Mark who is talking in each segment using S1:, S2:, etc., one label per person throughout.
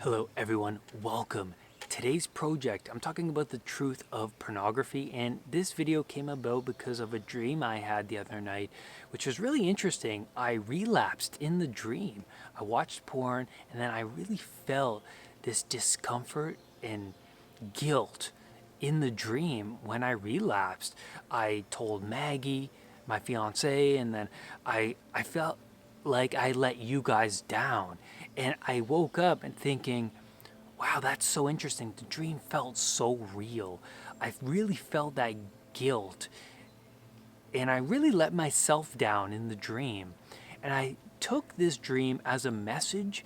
S1: Hello everyone, welcome. Today's project, I'm talking about the truth of pornography, and this video came about because of a dream I had the other night, which was really interesting. I relapsed in the dream. I watched porn and then I really felt this discomfort and guilt in the dream when I relapsed. I told Maggie, my fiance, and then I felt like I let you guys down. And I woke up and thinking, wow, that's so interesting. The dream felt so real. I really felt that guilt. And I really let myself down in the dream. And I took this dream as a message.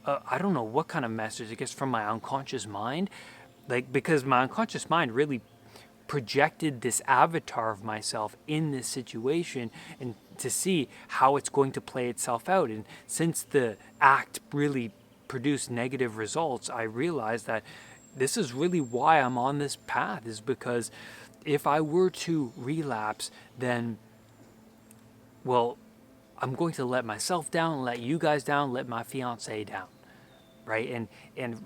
S1: I don't know what kind of message, I guess from my unconscious mind. Because my unconscious mind really projected this avatar of myself in this situation and to see how it's going to play itself out. And since the act really produced negative results, I realized that this is really why I'm on this path, is because if I were to relapse, then, well, I'm going to let myself down, let you guys down, let my fiance down, right? And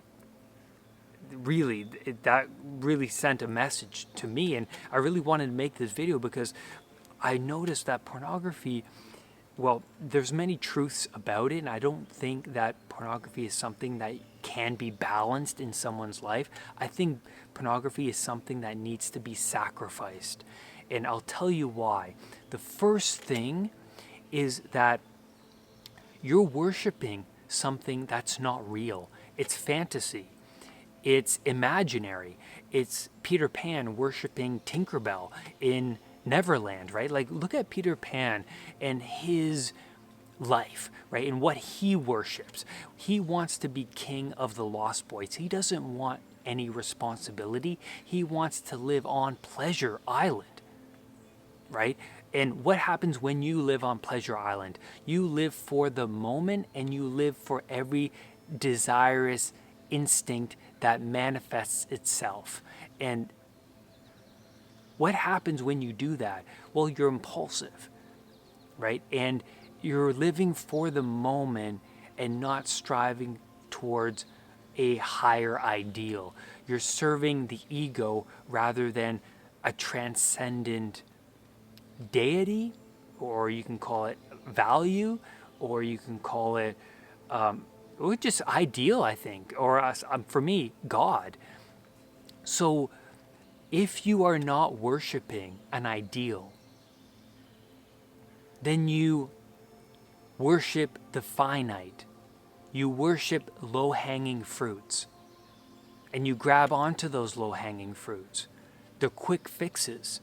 S1: really, that really sent a message to me, and I really wanted to make this video because I noticed that pornography, well, there's many truths about it, and I don't think that pornography is something that can be balanced in someone's life. I think pornography is something that needs to be sacrificed, and I'll tell you why. The first thing is that you're worshiping something that's not real. It's fantasy. It's imaginary. It's Peter Pan worshiping Tinkerbell in Neverland, right? Like, look at Peter Pan and his life, right? And what he worships. He wants to be king of the Lost Boys. He doesn't want any responsibility. He wants to live on Pleasure Island, right? And what happens when you live on Pleasure Island? You live for the moment and you live for every desirous instinct that manifests itself. And what happens when you do that? Well, you're impulsive, right? And you're living for the moment and not striving towards a higher ideal. You're serving the ego rather than a transcendent deity, or you can call it value, or you can call it just ideal, I think, or for me, God. So if you are not worshiping an ideal, then you worship the finite. You worship low-hanging fruits. And you grab onto those low-hanging fruits, the quick fixes,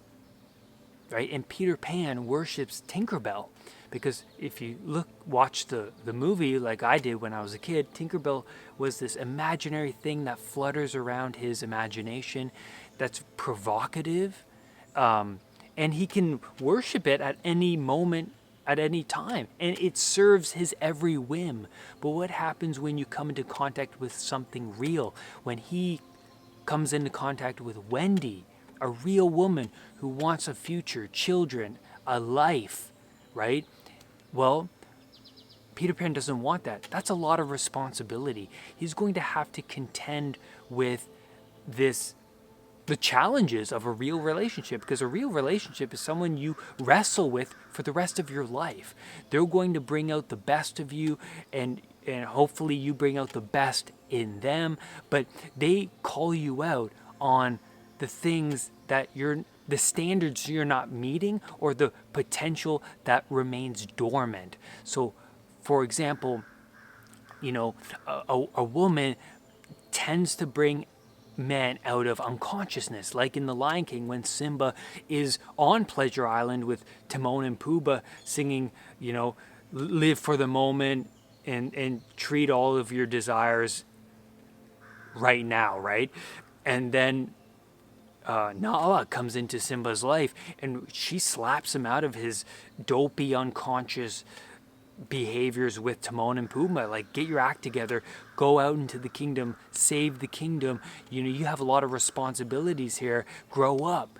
S1: right? And Peter Pan worships Tinkerbell. Because if you watch the movie like I did when I was a kid, Tinkerbell was this imaginary thing that flutters around his imagination, that's provocative, and he can worship it at any moment, at any time, and it serves his every whim. But what happens when you come into contact with something real? When he comes into contact with Wendy, a real woman who wants a future, children, a life, right? Well, Peter Pan doesn't want that. That's a lot of responsibility. He's going to have to contend with the challenges of a real relationship, because a real relationship is someone you wrestle with for the rest of your life. They're going to bring out the best of you, and hopefully you bring out the best in them, but they call you out on the things that the standards you're not meeting, or the potential that remains dormant. So, for example, a woman tends to bring men out of unconsciousness, like in The Lion King when Simba is on Pleasure Island with Timon and Pumbaa singing, live for the moment and treat all of your desires right now, right? And then Nala comes into Simba's life and she slaps him out of his dopey unconscious behaviors with Timon and Pumbaa. Like, get your act together, go out into the kingdom, save the kingdom. You have a lot of responsibilities here. Grow up,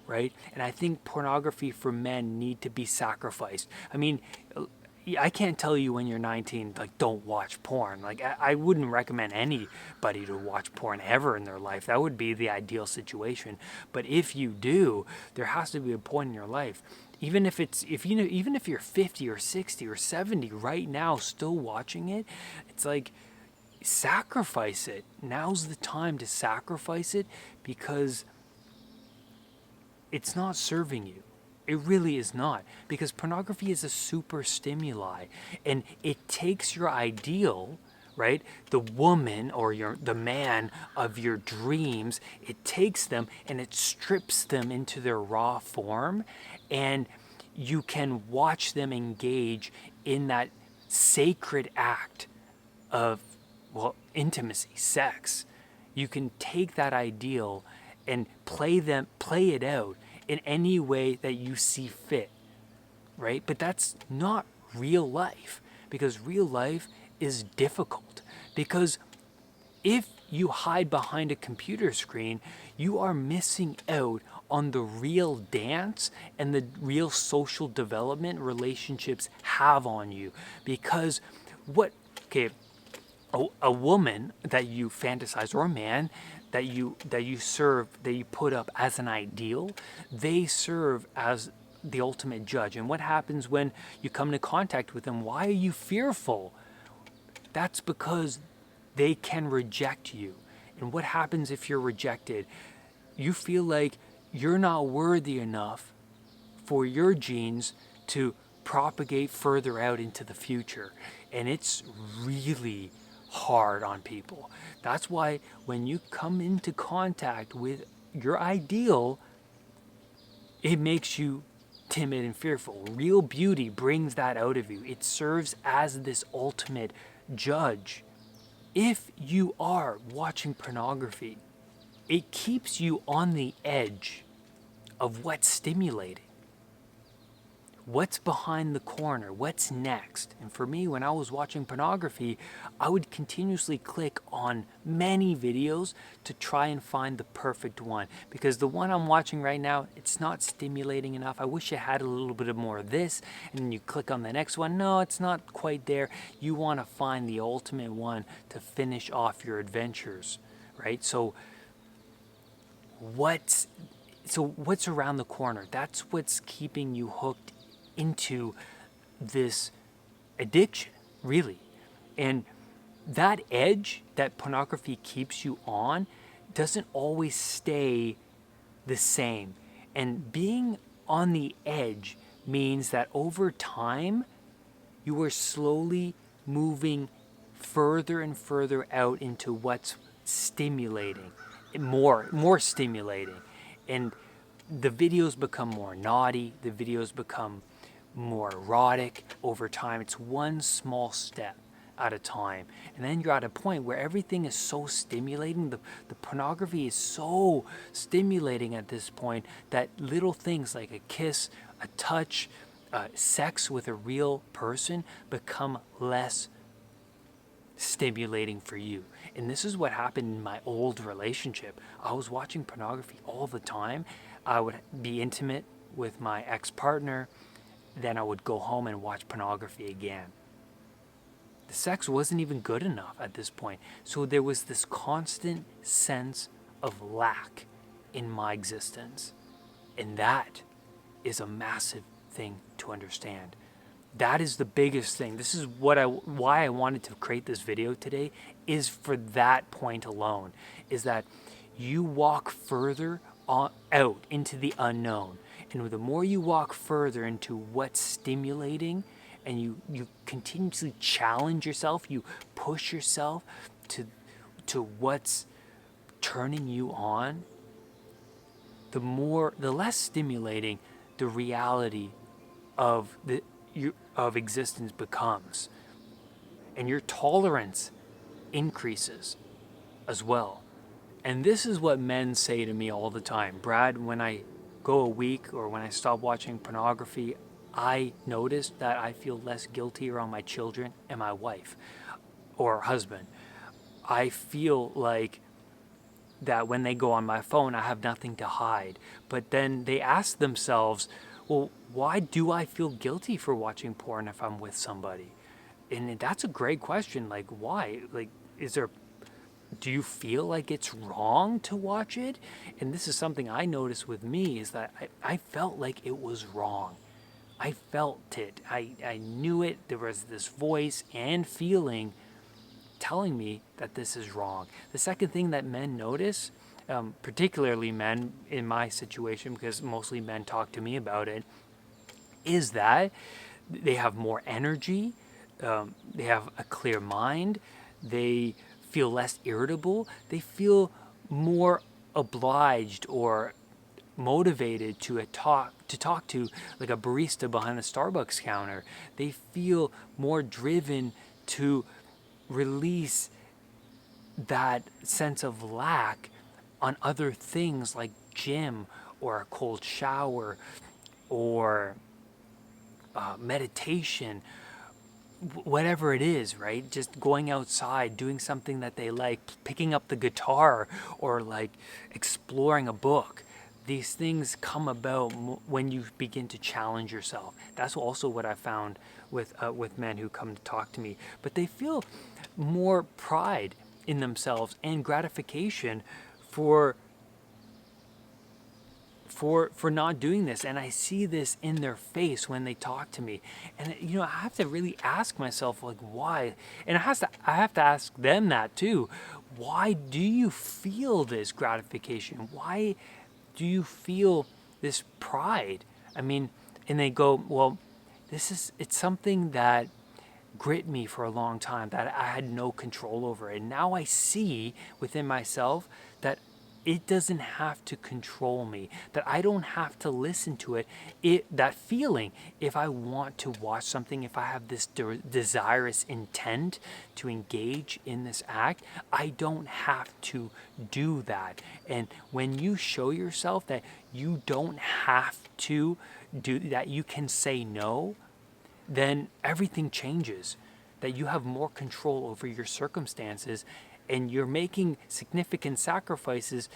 S1: right? And I think pornography for men need to be sacrificed. I mean, I can't tell you when you're 19, like, don't watch porn. Like, I wouldn't recommend anybody to watch porn ever in their life. That would be the ideal situation. But if you do, there has to be a point in your life. Even if it's, if you know, even if you're 50 or 60 or 70 right now still watching it, it's like, sacrifice it. Now's the time to sacrifice it, because it's not serving you. It really is not, because pornography is a super stimuli, and it takes your ideal, right? The woman or the man of your dreams, it takes them and it strips them into their raw form, and you can watch them engage in that sacred act of, well, intimacy, sex. You can take that ideal and play it out in any way that you see fit, right? But that's not real life, because real life is difficult. Because if you hide behind a computer screen, you are missing out on the real dance and the real social development relationships have on you. Because a woman that you fantasize, or a man that you serve, that you put up as an ideal, they serve as the ultimate judge. And what happens when you come into contact with them? Why are you fearful? That's because they can reject you. And what happens if you're rejected? You feel like you're not worthy enough for your genes to propagate further out into the future. And it's really hard on people. That's why when you come into contact with your ideal, it makes you timid and fearful. Real beauty brings that out of you. It serves as this ultimate judge. If you are watching pornography, it keeps you on the edge of what's stimulating. What's behind the corner? What's next? And for me, when I was watching pornography, I would continuously click on many videos to try and find the perfect one. Because the one I'm watching right now, it's not stimulating enough. I wish it had a little bit more of this. And then you click on the next one. No, it's not quite there. You want to find the ultimate one to finish off your adventures, right? So what's around the corner? That's what's keeping you hooked into this addiction, really. And that edge that pornography keeps you on doesn't always stay the same. And being on the edge means that over time, you are slowly moving further and further out into what's stimulating, more stimulating. And the videos become more naughty, the videos become more erotic over time. It's one small step at a time. And then you're at a point where everything is so stimulating, the pornography is so stimulating at this point, that little things like a kiss, a touch, sex with a real person become less stimulating for you. And this is what happened in my old relationship. I was watching pornography all the time. I would be intimate with my ex-partner, then I would go home and watch pornography again. The sex wasn't even good enough at this point. So there was this constant sense of lack in my existence. And that is a massive thing to understand. That is the biggest thing. This is why I wanted to create this video today, is for that point alone, is that you walk further out into the unknown. And the more you walk further into what's stimulating, and you continuously challenge yourself, you push yourself to what's turning you on, the less stimulating the reality of existence becomes. And your tolerance increases as well. And this is what men say to me all the time. Brad, when I go a week or when I stop watching pornography, I notice that I feel less guilty around my children and my wife or husband. I feel like that when they go on my phone, I have nothing to hide. But then they ask themselves, well, why do I feel guilty for watching porn if I'm with somebody? And that's a great question. Like, why? Like, do you feel like it's wrong to watch it? And this is something I noticed with me, is that I felt like it was wrong. I felt it. I knew it. There was this voice and feeling telling me that this is wrong. The second thing that men notice, particularly men in my situation, because mostly men talk to me about it, is that they have more energy, they have a clear mind, they feel less irritable, they feel more obliged or motivated to talk to like a barista behind the Starbucks counter. They feel more driven to release that sense of lack on other things like gym or a cold shower or meditation, whatever it is, right? Just going outside, doing something that they like, picking up the guitar, or like exploring a book. These things come about when you begin to challenge yourself. That's also what I found with men who come to talk to me. But they feel more pride in themselves and gratification for not doing this, and I see this in their face when they talk to me. And I have to really ask myself, like, why? And I have to ask them that too. Why do you feel this gratification? Why do you feel this pride? I mean, and they go, well, it's something that grit me for a long time, that I had no control over. And now I see within myself that it doesn't have to control me, that I don't have to listen to that feeling. If I want to watch something, if I have this desirous intent to engage in this act, I don't have to do that. And when you show yourself that you don't have to do that, you can say no, then everything changes. That you have more control over your circumstances, and you're making significant sacrifices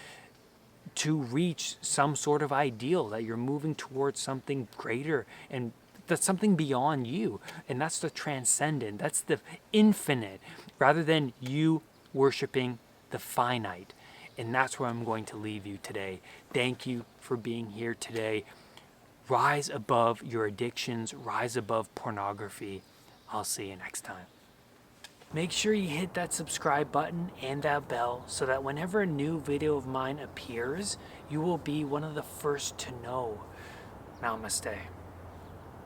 S1: to reach some sort of ideal, that you're moving towards something greater, and that's something beyond you. And that's the transcendent, that's the infinite, rather than you worshiping the finite. And that's where I'm going to leave you today. Thank you for being here today. Rise above your addictions, rise above pornography. I'll see you next time. Make sure you hit that subscribe button and that bell so that whenever a new video of mine appears, you will be one of the first to know. Namaste.